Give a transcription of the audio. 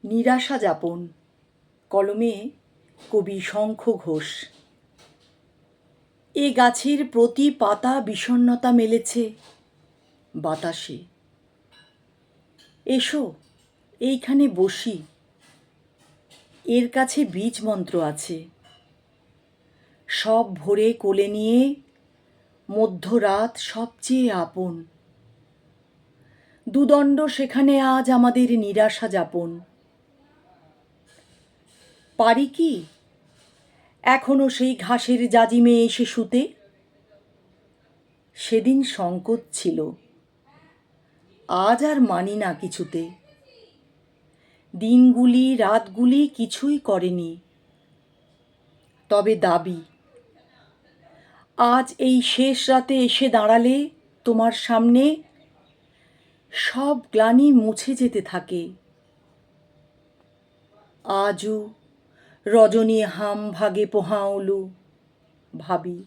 নিরাশা যাপন, কলমে কবি শঙ্খ ঘোষ। এ গাছের প্রতি পাতা বিষণ্ণতা মেলেছে বাতাসে। এসো এইখানে বসি, এর কাছে বীজ মন্ত্র আছে। সব ভোরে কোলে নিয়ে মধ্যরাত সবচেয়ে আপন। দুদণ্ড সেখানে আজ আমাদের নিরাশা যাপন। পারি কি এখনো সেই ঘাসের জাজিমে এসে শুতে? সেদিন সংকোচ ছিল, আজ আর মানি না কিছুতে। দিনগুলি রাতগুলি কিছুই করেনি, তবে দাবি আজ এই শেষ রাতে এসে দাঁড়ালে তোমার সামনে সব গ্লানি মুছে যেতে থাকে। আজও রজনী হাম ভাগে পোহাওলু, ভাবি